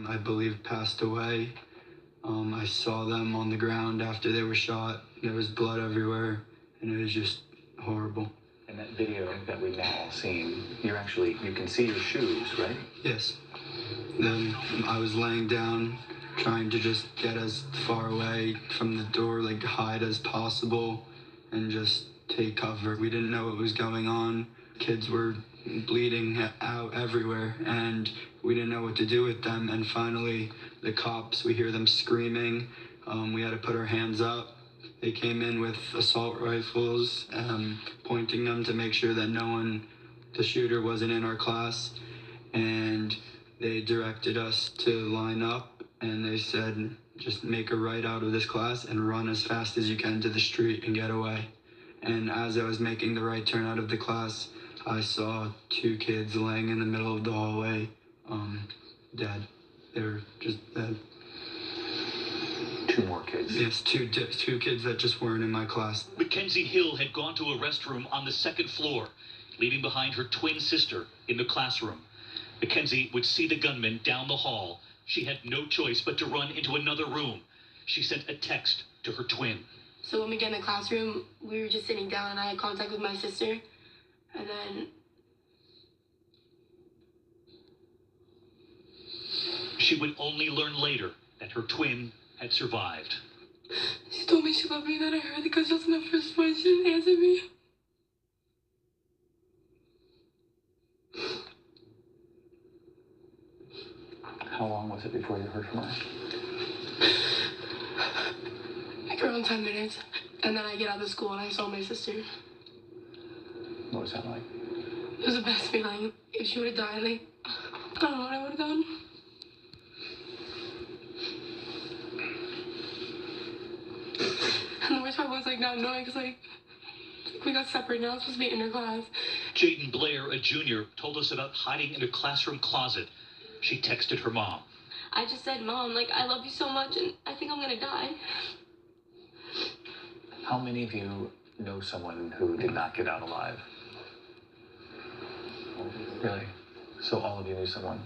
I believe passed away. I saw them on the ground after they were shot. There was blood everywhere, and it was just horrible. In that video that we've now all seen, you can see your shoes, right? Yes. Then I was laying down, trying to just get as far away from the door, like hide as possible, and just take cover. We didn't know what was going on. Kids were bleeding out everywhere, and we didn't know what to do with them. And finally, the cops, we hear them screaming. We had to put our hands up. They came in with assault rifles, pointing them to make sure that the shooter wasn't in our class. And they directed us to line up, and they said, just make a right out of this class and run as fast as you can to the street and get away. And as I was making the right turn out of the class, I saw two kids laying in the middle of the hallway, dead. They were just dead. Two more kids? Yes, two kids that just weren't in my class. Mackenzie Hill had gone to a restroom on the second floor, leaving behind her twin sister in the classroom. Mackenzie would see the gunman down the hall. She had no choice but to run into another room. She sent a text to her twin. So when we get in the classroom, we were just sitting down and I had contact with my sister. And then she would only learn later that her twin had survived. She told me she loved me, that I heard the gunshots in the first voice. She didn't answer me. How long was it before you heard from her? Like around 10 minutes. And then I get out of school and I saw my sister. What was that like? It was the best feeling. If she would have died, like, I don't know what I would have done. And the worst part was, like, not knowing, because, like, we got separate now. I was supposed to be in her class. Jaden Blair, a junior, told us about hiding in a classroom closet. She texted her mom. I just said, Mom, like, I love you so much, and I think I'm going to die. How many of you know someone who did not get out alive? Really? So all of you knew someone?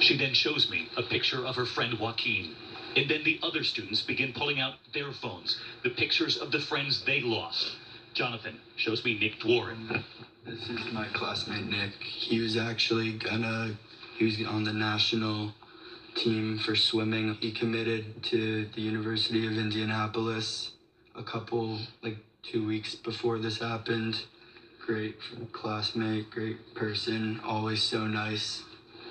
She then shows me a picture of her friend Joaquin. And then the other students begin pulling out their phones, the pictures of the friends they lost. Jonathan shows me Nick Dworin. This is my classmate Nick. He was on the national team for swimming. He committed to the University of Indianapolis a couple, 2 weeks before this happened. Great classmate, great person, always so nice.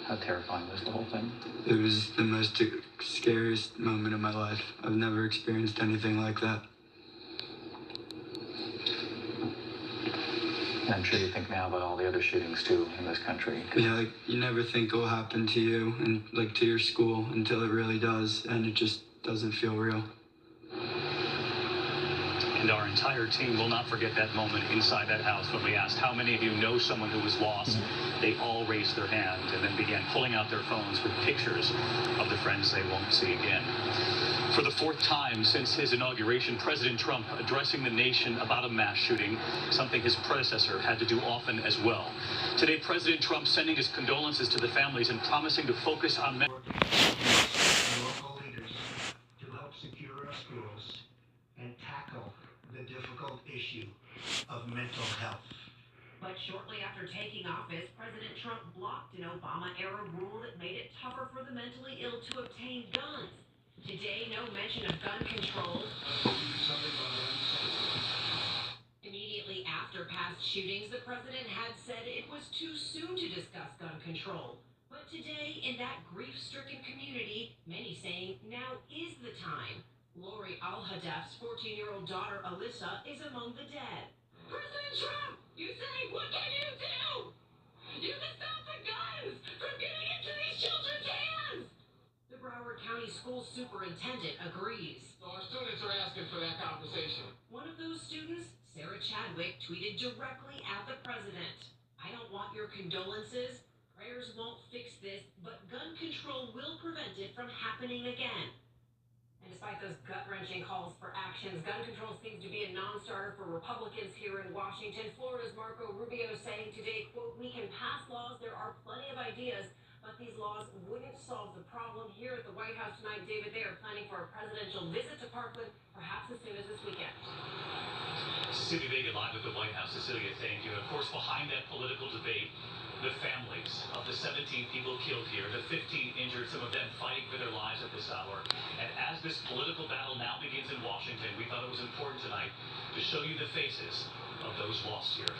How terrifying was the whole thing? It was the most scariest moment of my life. I've never experienced anything like that. And I'm sure you think now about all the other shootings too in this country. Yeah, you never think it will happen to you and to your school until it really does, and it just doesn't feel real. And our entire team will not forget that moment inside that house when we asked how many of you know someone who was lost. They all raised their hand and then began pulling out their phones with pictures of the friends they won't see again. For the fourth time since his inauguration, President Trump addressing the nation about a mass shooting, something his predecessor had to do often as well. Today, President Trump sending his condolences to the families and promising to focus on local leaders to help secure our schools and tackle the difficult issue of mental health. But shortly after taking office, President Trump blocked an Obama-era rule that made it tougher for the mentally ill to obtain guns. Today, no mention of gun control. Immediately after past shootings, the president had said it was too soon to discuss gun control. But today, in that grief-stricken community, many saying now is the time. Lori Al-Hadaf's 14-year-old daughter, Alyssa, is among the dead. President Trump, you say, what can you do? You can stop the guns from getting into these children's hands. The Broward County School Superintendent agrees. So our students are asking for that conversation. One of those students, Sarah Chadwick, tweeted directly at the president. I don't want your condolences. Prayers won't fix this, but gun control will prevent it from happening again. And despite those gut-wrenching calls for actions, gun control seems to be a non-starter for Republicans here in Washington. Florida's Marco Rubio saying today, quote, we can pass laws, there are plenty of ideas, but these laws solve the problem. Here at the White House tonight, David, they are planning for a presidential visit to Parkland, perhaps as soon as this weekend. City Vega live at the White House. Cecilia, thank you. And of course, behind that political debate, the families of the 17 people killed here, the 15 injured, some of them fighting for their lives at this hour. And as this political battle now begins in Washington, we thought it was important tonight to show you the faces of those lost here.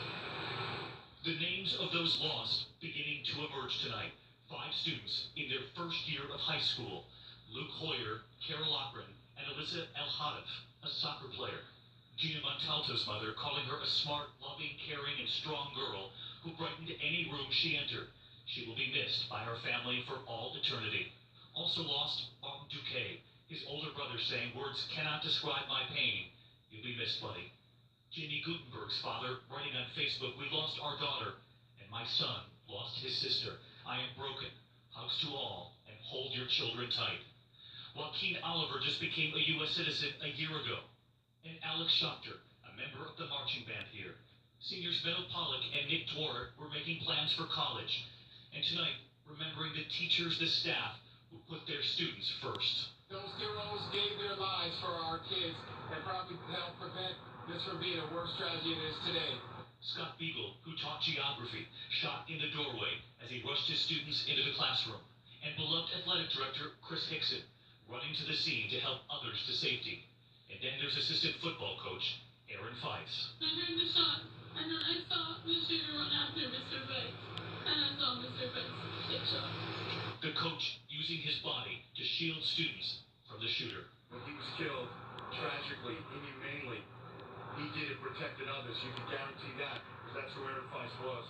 The names of those lost beginning to emerge tonight. 5 students in their first year of high school. Luke Hoyer, Carol Loughran, and Alyssa El Hadaf, a soccer player. Gina Montalto's mother calling her a smart, loving, caring, and strong girl who brightened any room she entered. She will be missed by her family for all eternity. Also lost, Martin Duque, his older brother saying, "Words cannot describe my pain. You'll be missed, buddy." Jimmy Gutenberg's father writing on Facebook, "We lost our daughter, and my son lost his sister. I am broken. Hugs to all, and hold your children tight." Joaquin Oliver just became a U.S. citizen a year ago. And Alex Schachter, a member of the marching band here. Seniors Meadow Pollock and Nick Dwar were making plans for college. And tonight, remembering the teachers, the staff, who put their students first. Those heroes gave their lives for our kids and probably helped prevent this from being a worse tragedy than it is today. Scott Beagle, who taught geography, shot in the doorway as he rushed his students into the classroom. And beloved athletic director Chris Hickson, running to the scene to help others to safety. And then there's assistant football coach Aaron Fives. I heard the shot, and then I saw the shooter run after Mr. Banks, and I saw Mr. Banks get shot. The coach using his body to shield students from the shooter. When he was killed, tragically, inhumanely, he did it protecting others. You can guarantee that, because that's who Aaron Fives was.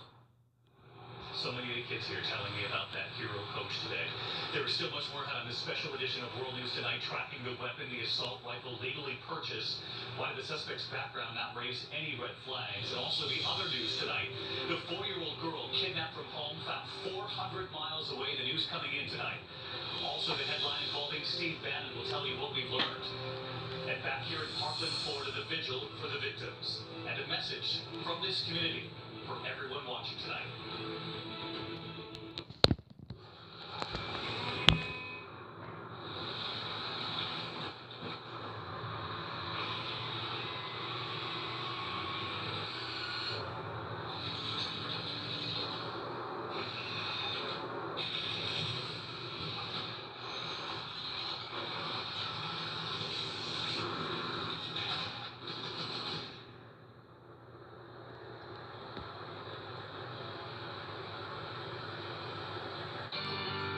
So many of the kids here telling me about that hero coach today. There is still much more on this special edition of World News Tonight, tracking the weapon, the assault rifle legally purchased. Why did the suspect's background not raise any red flags? And also the other news tonight, the 4-year-old girl kidnapped from home, found 400 miles away. The news coming in tonight. Also the headline involving Steve Bannon will tell you what we've learned. And back here in Parkland, Florida, the vigil for the victims. And a message from this community for everyone watching tonight.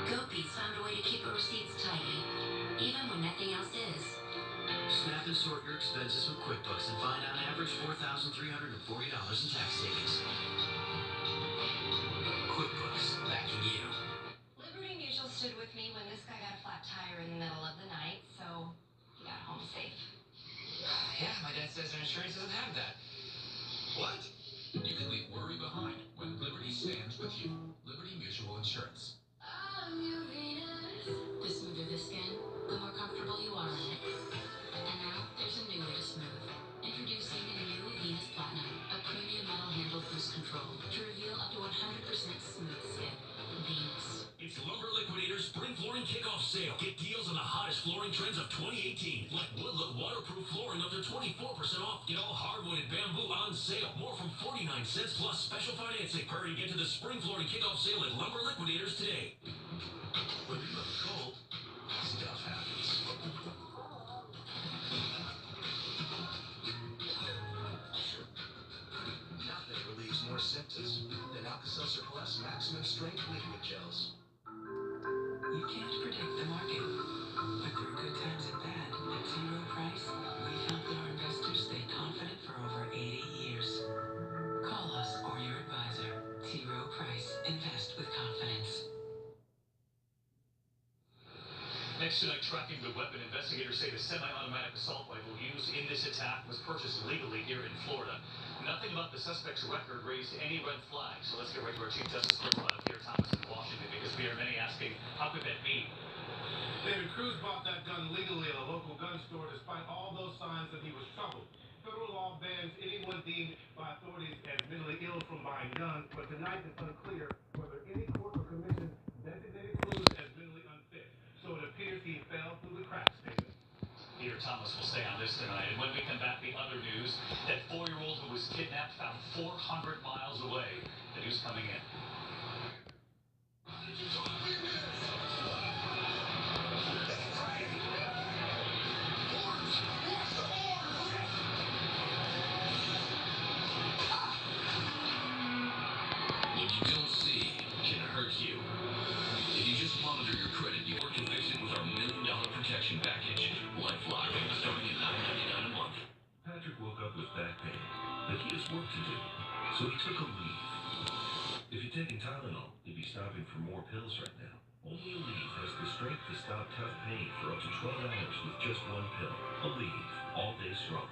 Gopi's found a way to keep her receipts tidy, even when nothing else is. Snap and sort your expenses with QuickBooks and find on average $4,340 in tax savings. QuickBooks, backing you. Liberty Mutual stood with me when this guy got a flat tire in the middle of the night, so he got home safe. Yeah, my dad says their insurance doesn't have that. What? You can leave worry behind when Liberty stands with you. Liberty Mutual Insurance. The smoother the skin, the more comfortable you are in it. And now, there's a new way to smooth. Introducing the new Venus Platinum, a premium metal-handled boost control to reveal up to 100% smooth skin. Venus. It's Lumber Liquidators Spring Flooring Kickoff Sale. Get deals on the hottest flooring trends of 2018. Like Woodlook waterproof flooring up to 24% off. Get all hardwood and bamboo on sale. More from 49 cents plus special financing. Hurry, get to the Spring Flooring Kickoff Sale at Lumber Liquidators today. When you love cold, stuff happens. Nothing relieves more symptoms than Alka-Seltzer Plus Maximum Strength Liquid Gels. You can't predict the market, but through good times and bad, at T. Rowe Price, we've helped our investors stay confident for over 80 years. Call us or your advisor. T. Rowe Price. Invest with confidence. Next tonight, tracking the weapon. Investigators say the semi-automatic assault rifle used in this attack was purchased legally here in Florida. Nothing about the suspect's record raised any red flags. So let's get right to our Chief Justice Profile, Peter Thomas in Washington, because we are many asking, how could that be? David Cruz bought that gun legally at a local gun store despite all those signs that he was troubled. Federal law bans anyone deemed by authorities as mentally ill from buying guns, but tonight it's unclear whether any court or commission designated Cruz as mentally Claire Thomas will stay on this tonight. And when we come back, the other news, that 4-year-old who was kidnapped found 400 miles away. The news coming in. What you don't see can hurt you. If you just monitor your credit, your conviction with our $1 million protection package. LifeLock, starting at $9.99 a month. Patrick woke up with back pain, but he has work to do, so he took a leave. If you're taking Tylenol, you'd be stopping for more pills right now. Only Aleve has the strength to stop tough pain for up to 12 hours with just one pill. Aleve, all day strong.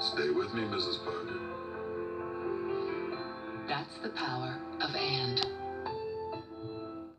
Stay with me, Mrs. Parker. That's the power of and.